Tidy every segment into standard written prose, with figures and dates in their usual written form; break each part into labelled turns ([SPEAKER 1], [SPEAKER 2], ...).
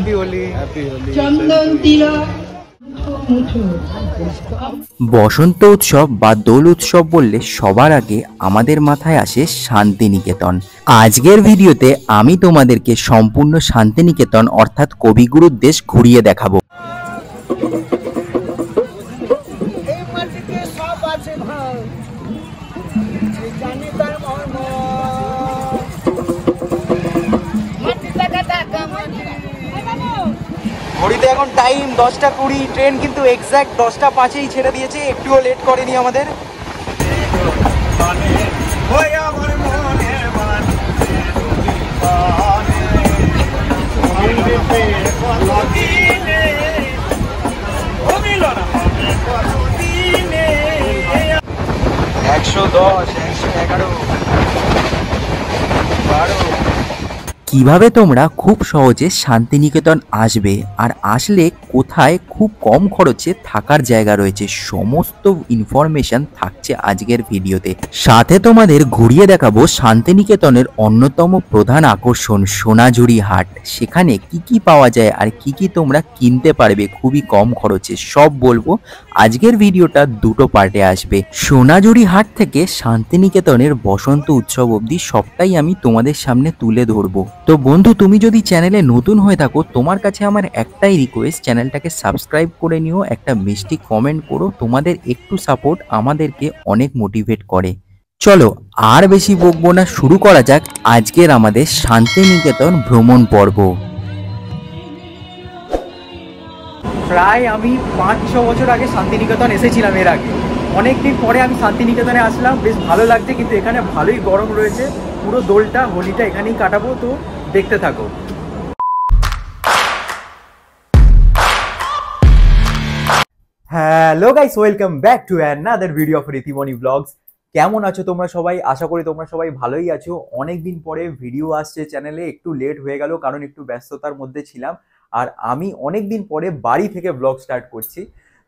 [SPEAKER 1] Happy Holi.
[SPEAKER 2] বসন্ত উৎসব বা দোল উৎসব বললে সবার আগে আমাদের মাথায় আসে শান্তিনিকেতন। আজকের ভিডিওতে আমি তোমাদেরকে সম্পূর্ণ শান্তিনিকেতন অর্থাৎ কবিগুরুর দেশ ঘুরিয়ে দেখাবো।
[SPEAKER 1] ঘড়িতে এখন টাইম 10টা 20, ট্রেন কিন্তু এক্স্যাক্ট 10টা 5-এই ছেড়ে দিয়েছে, একটুও লেট করেনি আমাদের।
[SPEAKER 2] কিভাবে তোমরা খুব সহজে শান্তিনিকেতন আসবে আর আসলে কোথায় খুব কম খরচে থাকার জায়গা রয়েছে, সমস্ত ইনফরমেশন থাকছে আজকের ভিডিওতে। সাথে তোমাদের ঘুরিয়ে দেখাবো শান্তিনিকেতনের অন্যতম প্রধান আকর্ষণ সোনাঝুরি হাট। সেখানে কি কি পাওয়া যায় আর কি কি তোমরা কিনতে পারবে খুবই কম খরচে, সব বলবো। আজকের ভিডিওটা দুটো পার্টে আসবে। সোনাঝুরি হাট থেকে শান্তিনিকেতনের বসন্ত উৎসব অবধি সবটাই আমি তোমাদের সামনে তুলে ধরবো। তো বন্ধু, তুমি যদি চ্যানেলে নতুন হয়ে থাকো, তোমার কাছে আমার একটাই রিকোয়েস্ট, চ্যানেলটাকে সাবস্ক্রাইব করে নিও, একটা মিষ্টি কমেন্ট করো। তোমাদের একটু সাপোর্ট আমাদেরকে অনেক মোটিভেট করে। চলো আর বেশি বকবো না, শুরু করা যাক আজকের আমাদের শান্তিনিকেতন ভ্রমণ পর্ব।
[SPEAKER 1] প্রায় আমি 5-6 বছর আগে শান্তিনিকেতন এসেছিলাম। এর আগে অনেকদিন পরে আমি শান্তিনিকেতনে আসলাম, বেশ ভালো লাগছে। কিন্তু এখানে ভালোই গরম রয়েছে, পুরো দোলটা হোলিটা এখানেই কাটাবো, তো দেখতে থাকো। Hello guys, welcome back to another video of Ritimoni blogs. কেমন আছো তোমরা সবাই? আশা করি তোমরা সবাই ভালোই আছো। অনেকদিন পরে ভিডিও আসছে চ্যানেলে, একটু লেট হয়ে গেল কারণ একটু ব্যস্ততার মধ্যে ছিলাম। আর আমি অনেকদিন পরে বাড়ি থেকে ব্লগ স্টার্ট করছি।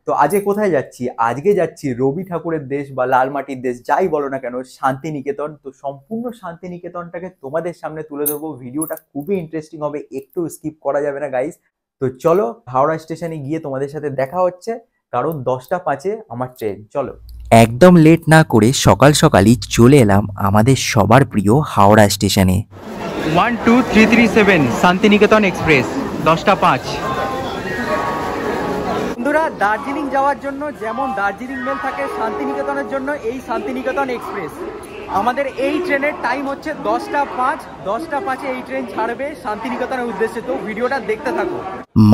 [SPEAKER 1] তো আজকে কোথায় যাচ্ছি? আজকে যাচ্ছি রবি ঠাকুরের দেশ বা লালমাটির দেশ, যাই বলো না কেন, শান্তিনিকেতন। তো সম্পূর্ণ শান্তিনিকেতনটাকে তোমাদের সামনে তুলে ধরবো। ভিডিওটা খুবই ইন্টারেস্টিং হবে, একটু স্কিপ করা যাবে না গাইস। তো চলো হাওড়া স্টেশনে গিয়ে তোমাদের সাথে দেখা হচ্ছে, কারণ 10টা 5-এ আমার ট্রেন। চলো
[SPEAKER 2] একদম লেট না করে সকাল সকালই চলে এলাম আমাদের সবার প্রিয় হাওড়া স্টেশনে।
[SPEAKER 1] 12337 শান্তিনিকেতন এক্সপ্রেস, 10টা 5। বন্ধুরা, দার্জিলিং যাওয়ার জন্য যেমন দার্জিলিং মেল থাকে, শান্তিনিকেতনের জন্য এই শান্তিনিকেতন এক্সপ্রেস। আমাদের এই ট্রেনের টাইম হচ্ছে 10টা 5। 10টা 5-এ এই ট্রেন ছাড়বে শান্তিনিকেতনের উদ্দেশ্যে। তো ভিডিওটা দেখতে থাকো।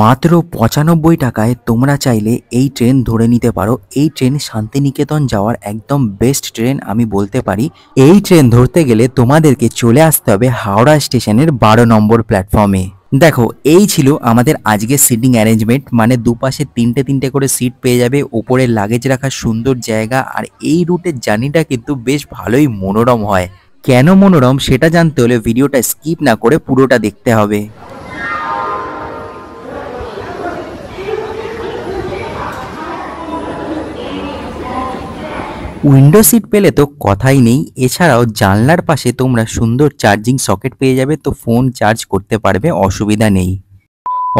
[SPEAKER 2] মাত্র 95 টাকায় তোমরা চাইলে এই ট্রেন ধরে নিতে পারো। এই ট্রেন শান্তিনিকেতন যাওয়ার একদম বেস্ট ট্রেন আমি বলতে পারি। এই ট্রেন ধরতে গেলে তোমাদেরকে চলে আসতে হবে হাওড়া স্টেশনের 12 নম্বর প্ল্যাটফর্মে। দেখো, এই ছিল আমাদের আজকের সিটিং অ্যারেঞ্জমেন্ট, মানে দুপাশে 3টে করে সিট পেয়ে যাবে, ওপরে লাগেজ রাখার সুন্দর জায়গা। আর এই রুটের জার্নিটা কিন্তু বেশ ভালোই মনোরম হয়। কেন মনোরম সেটা জানতে হলে ভিডিওটা স্কিপ না করে পুরোটা দেখতে হবে। উইন্ডো সিট পেলে তো কথাই নেই, এছাড়াও জানলার পাশে তোমরা সুন্দর চার্জিং সকেট পেয়ে যাবে, তো ফোন চার্জ করতে পারবে, অসুবিধা নেই।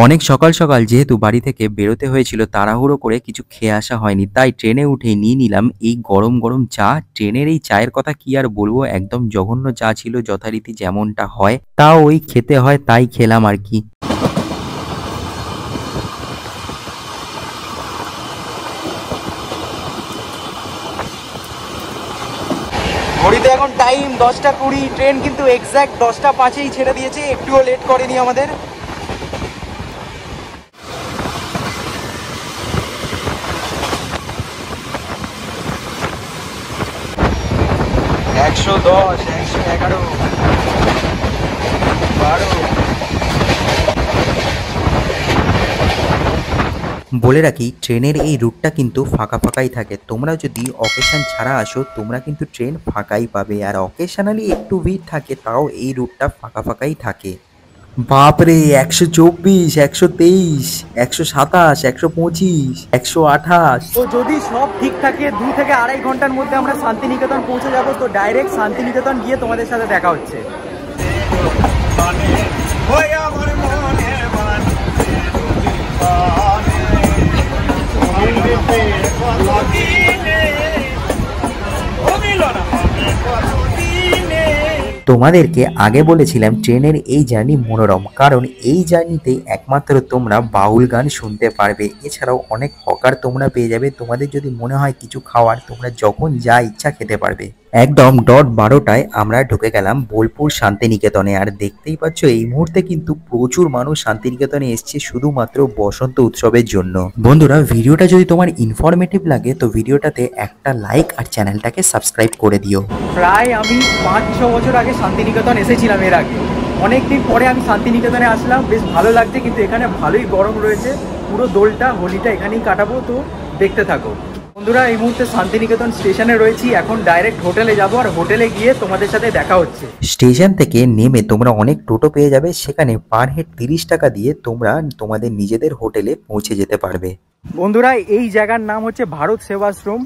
[SPEAKER 2] অনেক সকাল সকাল যেহেতু বাড়ি থেকে বেরোতে হয়েছিল, তাড়াহুড়ো করে কিছু খেয়ে আসা হয়নি, তাই ট্রেনে উঠেই নিয়ে নিলাম এই গরম গরম চা। ট্রেনের এই চায়ের কথা কি আর বলবো, একদম জঘন্য চা ছিল, যথারীতি যেমনটা হয় তাও ওই খেতে হয়, তাই খেলাম আর কি।
[SPEAKER 1] ঘড়িতে এখন টাইম 10টা 20, ট্রেন কিন্তু এক্স্যাক্ট 10টা 5-এই ছেড়ে দিয়েছে, একটুও লেট করেনি আমাদের।
[SPEAKER 2] বলে রাখি, ট্রেনের এই রুটটা কিন্তু ফাঁকা ফাঁকাই থাকে। তোমরা যদি অকেশন ছাড়া আসো, তোমরা কিন্তু ট্রেন ফাঁকাই পাবে, আর অকেশনালি একটু ভিড় থাকে, তাও এই রুটটা ফাঁকা ফাঁকাই থাকে। বাপরে, 124, 123, 127, 125, 128।
[SPEAKER 1] তো যদি সব ঠিক থাকে 2 থেকে আড়াই ঘন্টার মধ্যে আমরা শান্তিনিকেতন পৌঁছে যাব। তো ডাইরেক্ট শান্তিনিকেতন গিয়ে তোমাদের সাথে দেখা হচ্ছে।
[SPEAKER 2] তোমাদেরকে আগে বলেছিলাম ট্রেনের এই জার্নি মনোরম, কারণ এই জার্নিতে একমাত্র তোমরা বাউল গান শুনতে পারবে। এছাড়াও অনেক হকার তোমরা পেয়ে যাবে। তোমাদের যদি মনে হয় কিছু খাওয়ার, তোমরা যখন যা ইচ্ছা খেতে পারবে। একদম ডট 12টায় আমরা ঢুকে গেলাম বোলপুর শান্তিনিকেতনে। আর দেখতেই পাচ্ছ এই মুহূর্তে কিন্তু প্রচুর মানুষ শান্তিনিকেতনে এসছে শুধুমাত্র বসন্ত উৎসবের জন্য। বন্ধুরা, ভিডিওটা যদি তোমার ইনফরমেটিভ লাগে তো ভিডিওটাতে একটা লাইক আর চ্যানেলটাকে সাবস্ক্রাইব করে দিও।
[SPEAKER 1] প্রায় আমি 5-6 বছর আগে শান্তিনিকেতন এসেছিলাম এর আগে। অনেক দিন পরে আমি শান্তিনিকেতনে আসলাম, বেশ ভালো লাগছে, কিন্তু এখানে ভালোই গরম রয়েছে। পুরো দোলটা হোলিটা এখানেই কাটাবো, তো দেখতে থাকো। বন্ধুরা, এই মুহূর্তে শান্তিনিকেতন স্টেশনে রয়েছি, এখন ডাইরেক্ট হোটেলে যাবো, আর হোটেলে গিয়ে তোমাদের সাথে দেখা হচ্ছে।
[SPEAKER 2] স্টেশন থেকে নেমে তোমরা অনেক টোটো পেয়ে যাবে, সেখানে পার হেড 30 টাকা দিয়ে তোমরা তোমাদের নিজেদের হোটেলে পৌঁছে যেতে পারবে।
[SPEAKER 1] বন্ধুরা, এই জায়গার নাম হচ্ছে ভারত সেবাশ্রম।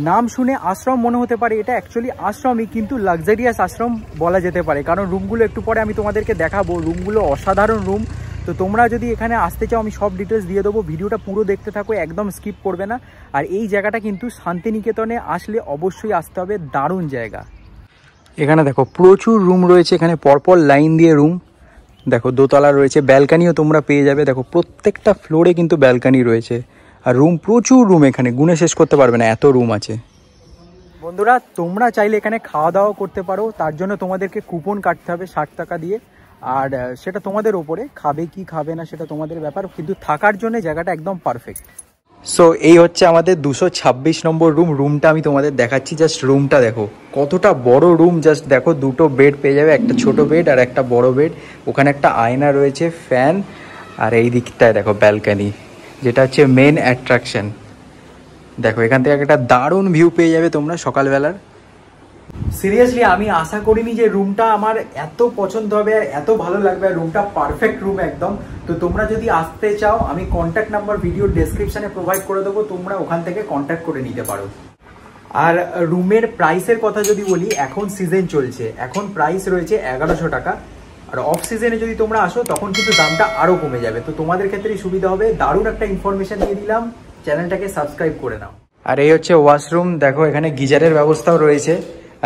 [SPEAKER 1] নাম শুনে আশ্রম মনে হতে পারে, এটা অ্যাকচুয়ালি আশ্রমই, কিন্তু লাক্সারিয়াস আশ্রম বলা যেতে পারে, কারণ রুমগুলো একটু পরে আমি তোমাদেরকে দেখাবো। রুমগুলো অসাধারণ রুম। তো তোমরা যদি এখানে আসতে চাও আমি সব ডিটেলস দিয়ে দেবো, ভিডিওটা পুরো দেখতে থাকো, একদম স্কিপ করবে না। আর এই জায়গাটা কিন্তু শান্তিনিকেতনে আসলে অবশ্যই আসতে হবে, দারুণ জায়গা। এখানে দেখো প্রচুর রুম রয়েছে, এখানে পরপর লাইন দিয়ে রুম। দেখো দোতলা রয়েছে, ব্যালকানিও তোমরা পেয়ে যাবে। দেখো প্রত্যেকটা ফ্লোরে কিন্তু ব্যালকানি রয়েছে, আর রুম প্রচুর রুম, এখানে গুনে শেষ করতে পারবে না, এত রুম আছে। বন্ধুরা, তোমরা চাইলে এখানে খাওয়া দাওয়া করতে পারো, তার জন্য তোমাদেরকে কুপন কাটতে হবে 60 টাকা দিয়ে। আর সেটা তোমাদের ওপরে, খাবে কি খাবে না সেটা তোমাদের ব্যাপার, কিন্তু থাকার জন্য জায়গাটা একদম পারফেক্ট। সো এই হচ্ছে আমাদের 226 নম্বর রুম। রুমটা আমি তোমাদের দেখাচ্ছি, জাস্ট রুমটা দেখো কতটা বড় রুম। জাস্ট দেখো, দুটো বেড পেয়ে যাবে, একটা ছোট বেড আর একটা বড় বেড। ওখানে একটা আয়না রয়েছে, ফ্যান, আর এই দিকটায় দেখো ব্যালকানি, যেটা হচ্ছে মেন অ্যাট্রাকশন। দেখো এখান থেকে একটা দারুণ ভিউ পেয়ে যাবে তোমরা সকালবেলার। সিরিয়াসলি আমি আশা করিনি যে রুমটা আমার এত পছন্দ হবে আর এত ভালো লাগবে, আর রুমটা পারফেক্ট রুম একদম। তো তোমরা যদি আসতে চাও আমি কন্ট্যাক্ট নাম্বার ভিডিও ডেসক্রিপশনে প্রোভাইড করে দেবো, তোমরা ওখান থেকে কন্ট্যাক্ট করে নিতে পারো। আর রুমের প্রাইসের কথা যদি বলি, এখন সিজন চলছে, এখন প্রাইস রয়েছে 1100 টাকা। আর অফ সিজনে যদি তোমরা আসো তখন কিন্তু দামটা আরও কমে যাবে। তো তোমাদের ক্ষেত্রেই সুবিধা হবে। দারুণ একটা ইনফরমেশন দিয়ে দিলাম, চ্যানেলটাকে সাবস্ক্রাইব করে নাও। আর এই হচ্ছে ওয়াশরুম, দেখো এখানে গিজারের ব্যবস্থাও রয়েছে।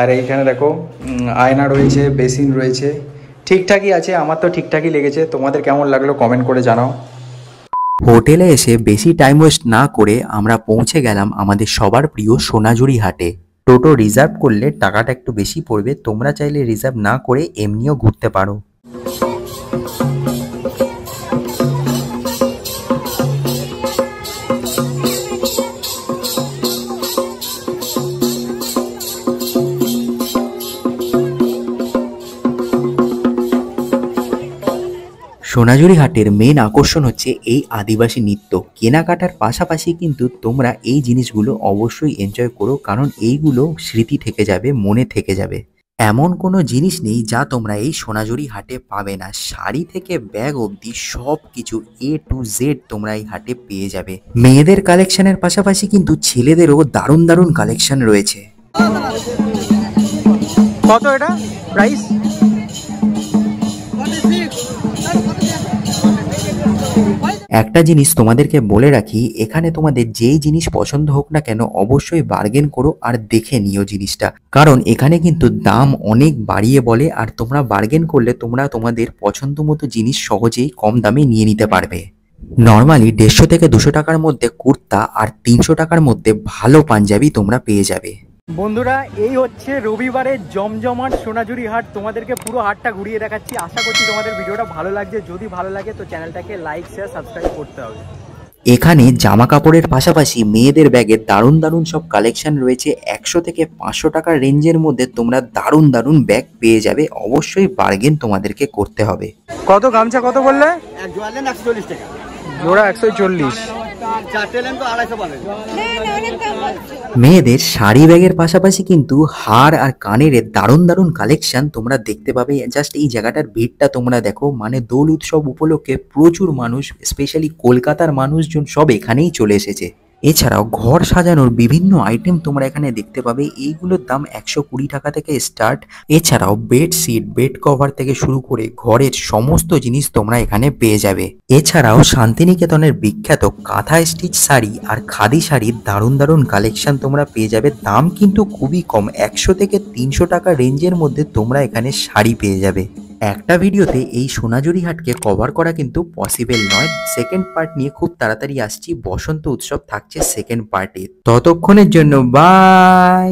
[SPEAKER 1] আর এইখানে দেখো আয়না রয়েছে, বেসিন রয়েছে, ঠিকঠাকই আছে। আমার তো ঠিকঠাকই লেগেছে, তোমাদের কেমন লাগলো কমেন্ট করে জানাও।
[SPEAKER 2] হোটেলে এসে বেশি টাইম ওয়েস্ট না করে আমরা পৌঁছে গেলাম আমাদের সবার প্রিয় সোনাঝুরি হাটে। টোটো রিজার্ভ করলে টাকাটা একটু বেশি পড়বে, তোমরা চাইলে রিজার্ভ না করে এমনিও ঘুরতে পারো। সোনাঝুরি হাটের মেন আকর্ষণ হচ্ছে এই আদিবাসী নৃত্য। কেনাকাটার পাশাপাশি কিন্তু তোমরা এই জিনিসগুলো অবশ্যই এনজয় করো, কারণ এইগুলো স্মৃতি থেকে যাবে, মনে থেকে যাবে। এমন কোনো জিনিস নেই যা তোমরা এই সোনাঝুরি হাটে পাবে না। শাড়ি থেকে ব্যাগ অবধি সব কিছু A to Z তোমরা এই হাটে পেয়ে যাবে। মেয়েদের কালেকশনের পাশাপাশি কিন্তু ছেলেদেরও দারুণ দারুণ কালেকশন রয়েছে।
[SPEAKER 1] কত এটা প্রাইস?
[SPEAKER 2] একটা জিনিস তোমাদেরকে বলে রাখি, এখানে তোমাদের যেই জিনিস পছন্দ হোক না কেন অবশ্যই বার্গেন করো আর দেখে নিও জিনিসটা, কারণ এখানে কিন্তু দাম অনেক বাড়িয়ে বলে, আর তোমরা বার্গেন করলে তোমরা তোমাদের পছন্দ মতো জিনিস সহজেই কম দামে নিয়ে নিতে পারবে। নর্মালি 150 থেকে 200 টাকার মধ্যে কুর্তা আর 300 টাকার মধ্যে ভালো পাঞ্জাবি তোমরা পেয়ে যাবে।
[SPEAKER 1] বন্ধুরা, এই হচ্ছে রবিবারের জমজমাট সোনাঝুরি হাট। তোমাদেরকে পুরো হাটটা ঘুরিয়ে দেখাচ্ছি। আশা করছি তোমাদের ভিডিওটা ভালো লাগছে। যদি ভালো লাগে তো চ্যানেলটাকে লাইক শেয়ার সাবস্ক্রাইব করতে হবে।
[SPEAKER 2] এখানে জামা কাপড়ের পাশাপাশি মেয়েদের ব্যাগের দারুণ দারুণ সব কালেকশন রয়েছে। 100 থেকে 500 টাকার রেঞ্জের মধ্যে তোমরা দারুণ দারুণ ব্যাগ পেয়ে যাবে। অবশ্যই বার্গেন তোমাদেরকে করতে হবে।
[SPEAKER 1] কত গামছা কত বললে?
[SPEAKER 3] এক জোড়া নেন 140 টাকা,
[SPEAKER 1] জোড়া 140।
[SPEAKER 3] চারটে নেন তো 250 পাবেন।
[SPEAKER 2] মেয়েদের শাড়ি ব্যাগের পাশাপাশি কিন্তু হার আর কানের দারুণ দারুণ কালেকশন তোমরা দেখতে পাবে। জাস্ট এই জায়গাটার ভিড়টা তোমরা দেখো, মানে দোল উৎসব উপলক্ষে প্রচুর মানুষ, স্পেশালি কলকাতার মানুষজন সব এখানেই চলে এসেছে। এছাড়াও ঘর সাজানোর বিভিন্ন আইটেম তোমরা এখানে দেখতে পাবে, এইগুলোর দাম 120 টাকা থেকে স্টার্ট। এছাড়াও বেডশিট, বেড কভার থেকে শুরু করে ঘরের সমস্ত জিনিস তোমরা এখানে পেয়ে যাবে। এছাড়াও শান্তিনিকেতনের বিখ্যাত কাঁথা স্টিচ শাড়ি আর খাদি শাড়ির দারুণ দারুণ কালেকশন তোমরা পেয়ে যাবে। দাম কিন্তু খুবই কম, 100 থেকে 300 টাকা রেঞ্জের মধ্যে তোমরা এখানে শাড়ি পেয়ে যাবে। একটা ভিডিওতে এই সোনাঝুরি হাটকে কভার করা কিন্তু পসিবল নয়। সেকেন্ড পার্ট নিয়ে খুব তাড়াতাড়ি আসছি, বসন্ত উৎসব থাকছে সেকেন্ড পার্টে। ততক্ষণের জন্য বাই।